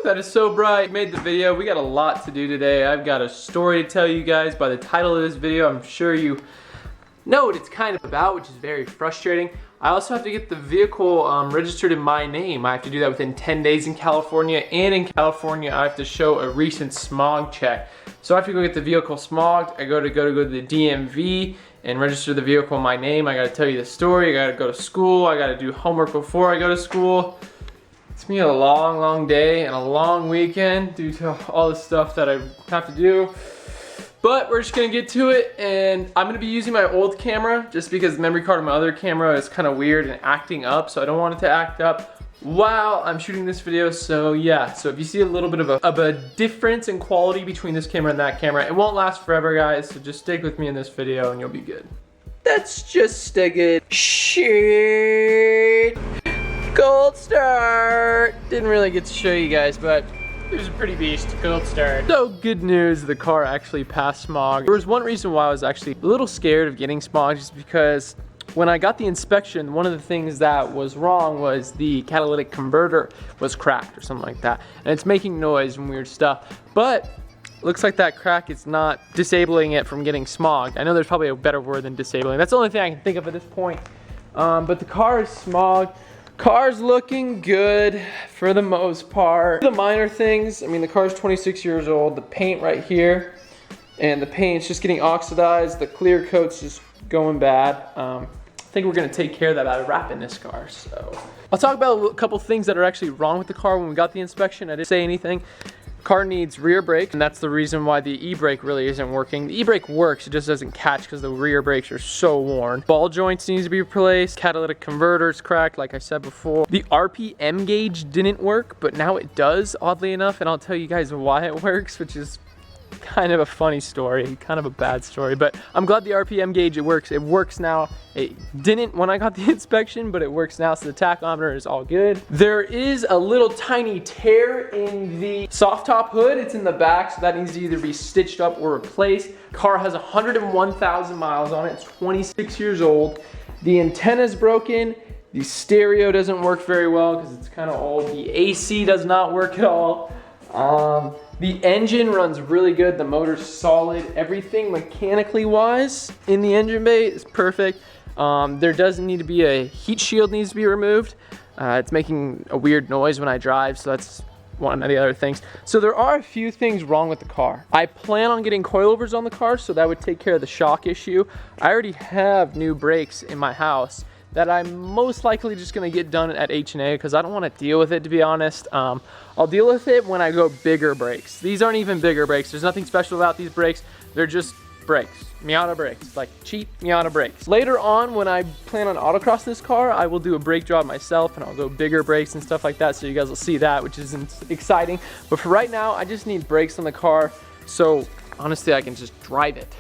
that is so bright. Made the video. We got a lot to do today. I've got a story to tell you guys. By the title of this video, I'm sure you know what it's kind of about, which is very frustrating. I also have to get the vehicle registered in my name. I have to do that within 10 days in California, and in California I have to show a recent smog check. So I have to go get the vehicle smogged. I go to the DMV and register the vehicle in my name. I gotta tell you the story. I gotta go to school. I gotta do homework before I go to school. It's been a long day and a long weekend due to all the stuff that I have to do. But we're just gonna get to it, and I'm gonna be using my old camera just because the memory card of my other camera is kind of weird and acting up, so I don't want it to act up while I'm shooting this video. So yeah, so if you see a little bit of a difference in quality between this camera and that camera, it won't last forever, guys, so just stick with me in this video and you'll be good. That's just a good shit. Gold start. Didn't really get to show you guys, but it was a pretty beast. Gold start. So good news, the car actually passed smog. There was one reason why I was actually a little scared of getting smog, just because when I got the inspection, one of the things that was wrong was the catalytic converter was cracked or something like that. And it's making noise and weird stuff. But looks like that crack is not disabling it from getting smogged. I know there's probably a better word than disabling. That's the only thing I can think of at this point. But the car is smogged. Car's looking good for the most part. The minor things, I mean, the car's 26 years old. The paint right here, and the paint's just getting oxidized. The clear coat's just going bad. I think we're gonna take care of that by wrapping this car. So I'll talk about a couple things that are actually wrong with the car. When we got the inspection, I didn't say anything. Car needs rear brake, and that's the reason why the e-brake really isn't working. The e-brake works, it just doesn't catch because the rear brakes are so worn. Ball joints needs to be replaced. Catalytic converter's cracked, like I said before. The RPM gauge didn't work, but now it does, oddly enough, and I'll tell you guys why it works, which is kind of a funny story, kind of a bad story, but I'm glad the RPM gauge, it works. It works now. It didn't when I got the inspection, but it works now, so the tachometer is all good. There is a little tiny tear in the soft top hood. It's in the back, so that needs to either be stitched up or replaced. Car has 101,000 miles on it. It's 26 years old. The antenna's broken. The stereo doesn't work very well because it's kind of old. The AC does not work at all. The engine runs really good. The motor's solid. Everything mechanically wise in the engine bay is perfect. There doesn't need to be a heat shield needs to be removed. It's making a weird noise when I drive, so that's one of the other things. So there are a few things wrong with the car. I plan on getting coilovers on the car, so that would take care of the shock issue. I already have new brakes in my house that I'm most likely just gonna get done at H&A because I don't want to deal with it, to be honest. I'll deal with it when I go bigger brakes. These aren't even bigger brakes. There's nothing special about these brakes. They're just brakes, Miata brakes, like cheap Miata brakes. Later on, when I plan on autocross this car, I will do a brake job myself and I'll go bigger brakes and stuff like that, so you guys will see that, which is exciting. But for right now, I just need brakes on the car, so honestly, I can just drive it.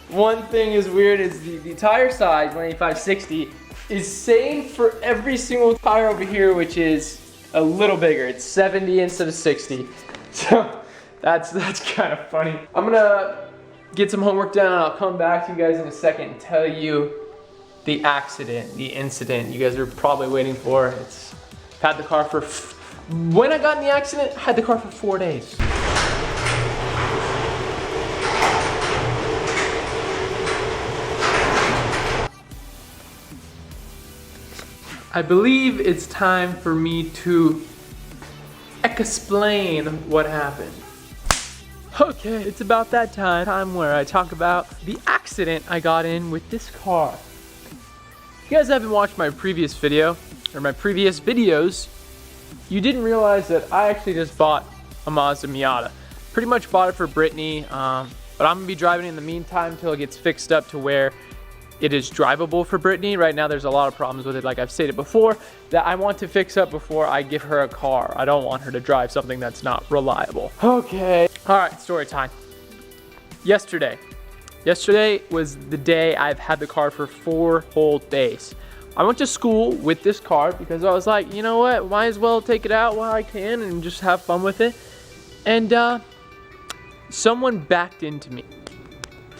One thing is weird is the tire size, 185/60, is same for every single tire over here, which is a little bigger. It's 70 instead of 60. So that's kind of funny. I'm gonna get some homework done and I'll come back to you guys in a second and tell you the accident, the incident you guys are probably waiting for. I've had the car for, when I got in the accident, I had the car for 4 days. I believe it's time for me to explain what happened. Okay, it's about that time where I talk about the accident I got in with this car. If you guys haven't watched my previous video, or my previous videos, you didn't realize that I actually just bought a Mazda Miata. Pretty much bought it for Brittany, but I'm gonna be driving it in the meantime until it gets fixed up to where it is drivable for Brittany. Right now there's a lot of problems with it, like I've stated before, that I want to fix up before I give her a car. I don't want her to drive something that's not reliable. Okay, all right, story time. Yesterday was the day I've had the car for 4 whole days. I went to school with this car because I was like, you know what, might as well take it out while I can and just have fun with it. And someone backed into me.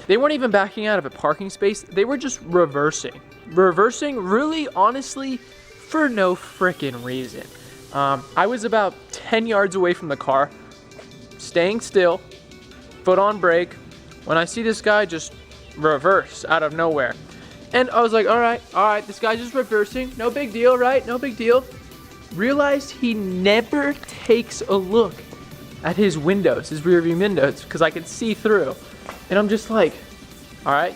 They weren't even backing out of a parking space. They were just reversing. Reversing, really, honestly, for no frickin' reason. I was about 10 yards away from the car, staying still, foot on brake, when I see this guy just reverse out of nowhere. And I was like, all right, this guy's just reversing, no big deal, right? No big deal. Realized he never takes a look at his windows, his rear view windows, because I could see through. And I'm just like, all right,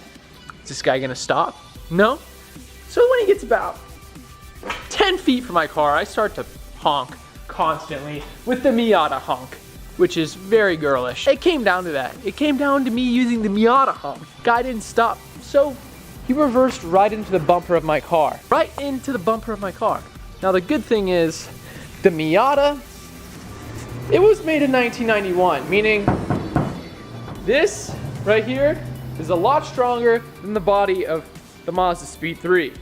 is this guy gonna stop? No. So when he gets about 10 feet from my car, I start to honk constantly with the Miata honk, which is very girlish. It came down to that. It came down to me using the Miata honk. Guy didn't stop, so he reversed right into the bumper of my car. Right into the bumper of my car. Now the good thing is, the Miata, it was made in 1991, meaning this right here is a lot stronger than the body of the Mazda Speed 3.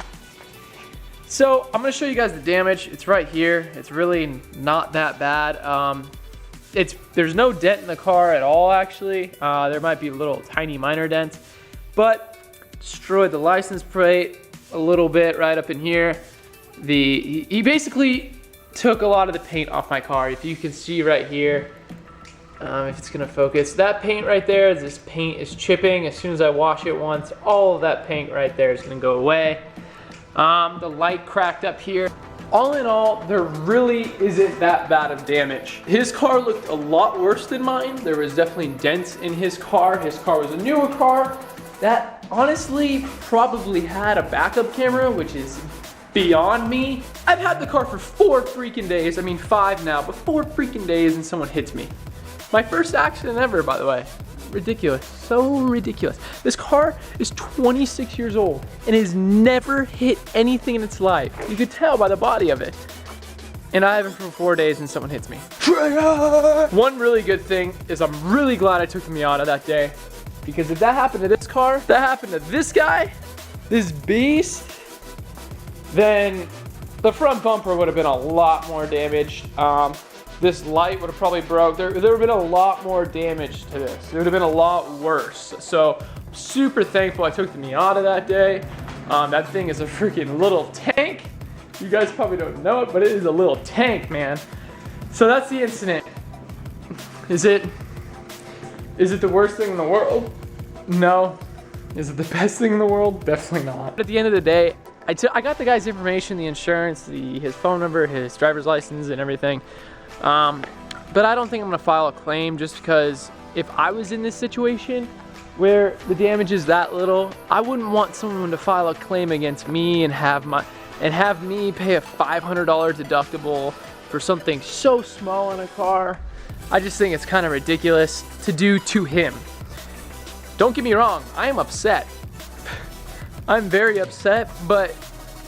So I'm gonna show you guys the damage. It's right here. It's really not that bad. There's no dent in the car at all, actually. There might be little tiny minor dents, but destroyed the license plate a little bit right up in here. He basically took a lot of the paint off my car. If you can see right here, if it's gonna focus, that paint right there, this paint is chipping. As soon as I wash it once, all of that paint right there is gonna go away. The light cracked up here. All in all, there really isn't that bad of damage. His car looked a lot worse than mine. There was definitely dents in his car. His car was a newer car that honestly probably had a backup camera, which is beyond me. I've had the car for 4 freaking days. I mean 5 now, but 4 freaking days and someone hits me. My first accident ever, by the way. Ridiculous, so ridiculous. This car is 26 years old and has never hit anything in its life. You could tell by the body of it. And I have it for 4 days and someone hits me. One really good thing is I'm really glad I took the Miata that day, because if that happened to this car, that happened to this guy, this beast, then the front bumper would have been a lot more damaged. This light would have probably broke. There would have been a lot more damage to this. It would have been a lot worse. So I'm super thankful I took the Miata that day. That thing is a freaking little tank. You guys probably don't know it, but it is a little tank, man. So that's the incident. Is it the worst thing in the world? No. Is it the best thing in the world? Definitely not. At the end of the day, I got the guy's information, the insurance, his phone number, his driver's license, and everything. But I don't think I'm gonna file a claim, just because if I was in this situation where the damage is that little, I wouldn't want someone to file a claim against me and have me pay a $500 deductible for something so small on a car. I just think it's kind of ridiculous to do to him. Don't get me wrong, I am upset. I'm very upset, but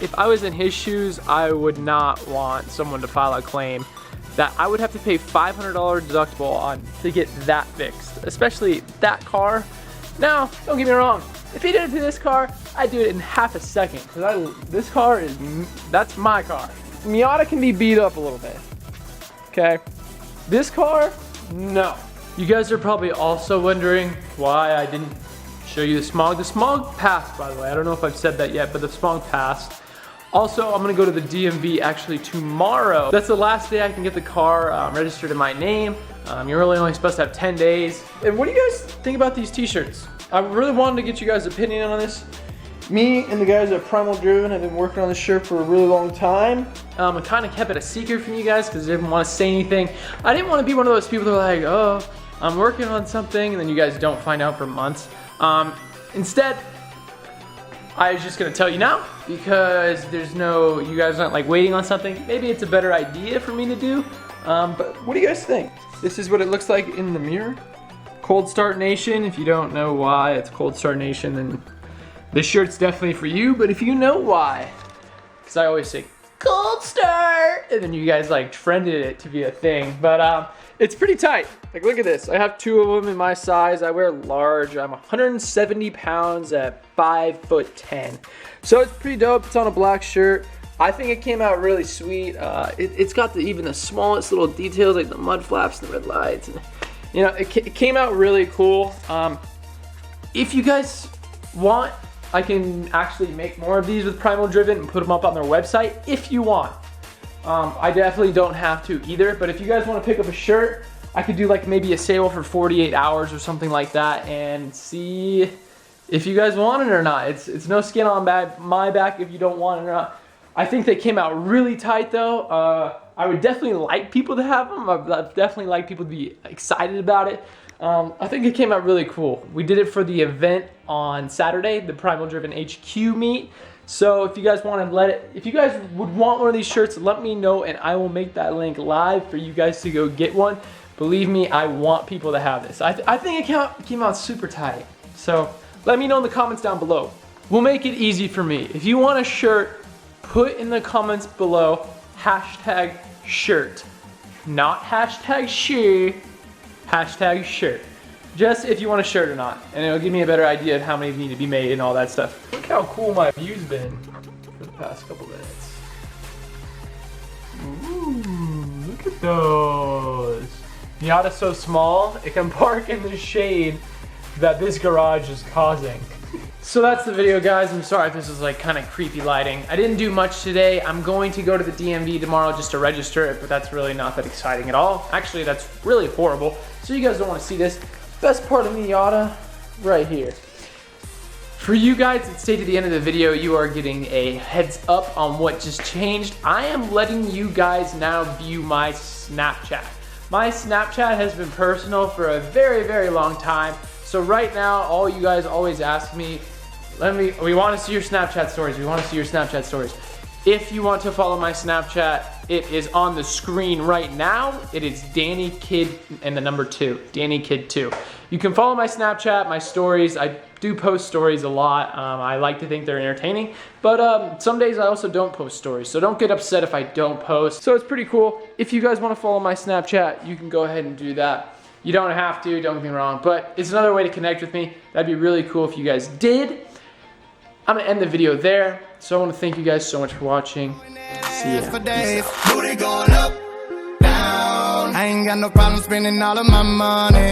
if I was in his shoes, I would not want someone to file a claim that I would have to pay $500 deductible on to get that fixed, especially that car. Now, don't get me wrong, if he did it to this car, I'd do it in half a second, because this car that's my car. Miata can be beat up a little bit, okay? This car, no. You guys are probably also wondering why I didn't show you the smog. The smog passed, by the way. I don't know if I've said that yet, but the smog passed. Also, I'm gonna go to the DMV actually tomorrow. That's the last day I can get the car registered in my name. You're really only supposed to have 10 days. And what do you guys think about these t-shirts? I really wanted to get you guys' opinion on this. Me and the guys at Primal Driven have been working on this shirt for a really long time. I kind of kept it a secret from you guys because I didn't want to say anything. I didn't want to be one of those people that are like, oh, I'm working on something, and then you guys don't find out for months. Instead, I was just gonna tell you now, because you guys aren't like waiting on something. Maybe it's a better idea for me to do, but what do you guys think? This is what it looks like in the mirror. Cold Start Nation. If you don't know why it's Cold Start Nation, then this shirt's definitely for you. But if you know why, because I always say Cold Start, and then you guys like trended it to be a thing. But it's pretty tight. Like, look at this. I have 2 of them in my size. I wear large. I'm 170 pounds at 5'10". So it's pretty dope. It's on a black shirt. I think it came out really sweet. It's got even the smallest little details, like the mud flaps and the red lights. And, you know, it came out really cool. If you guys want, I can actually make more of these with Primal Driven and put them up on their website if you want. I definitely don't have to either, but if you guys want to pick up a shirt, I could do like maybe a sale for 48 hours or something like that and see if you guys want it or not. It's no skin on my back if you don't want it or not. I think they came out really tight though. I would definitely like people to have them. I'd definitely like people to be excited about it. I think it came out really cool. We did it for the event on Saturday, the Primal Driven HQ meet. So if you guys want to if you guys would want one of these shirts, let me know and I will make that link live for you guys to go get one. Believe me, I want people to have this. I think it came out super tight. So let me know in the comments down below. We'll make it easy for me. If you want a shirt, put in the comments below hashtag shirt. Not hashtag shoe, hashtag shirt. Just if you want a shirt or not. And it'll give me a better idea of how many need to be made and all that stuff. Look how cool my view's been for the past couple minutes. Ooh, look at those. Miata's so small, it can park in the shade that this garage is causing. So that's the video, guys. I'm sorry if this is like kind of creepy lighting. I didn't do much today. I'm going to go to the DMV tomorrow just to register it, but that's really not that exciting at all. Actually, that's really horrible. So you guys don't want to see this. Best part of Miata, right here. For you guys that stay to the end of the video, you are getting a heads up on what just changed. I am letting you guys now view my Snapchat. My Snapchat has been personal for a very, very long time. So right now, all you guys always ask me, we want to see your Snapchat stories. We want to see your Snapchat stories. If you want to follow my Snapchat, it is on the screen right now. It is Danny Kid and the number 2, Danny Kid 2. You can follow my Snapchat, my stories. I do post stories a lot. I like to think they're entertaining, but some days I also don't post stories. So don't get upset if I don't post. So it's pretty cool. If you guys want to follow my Snapchat, you can go ahead and do that. You don't have to, don't get me wrong, but it's another way to connect with me. That'd be really cool if you guys did. I'm gonna end the video there. So I wanna thank you guys so much for watching. See ya. Peace out. I ain't got no problem spending all of my money.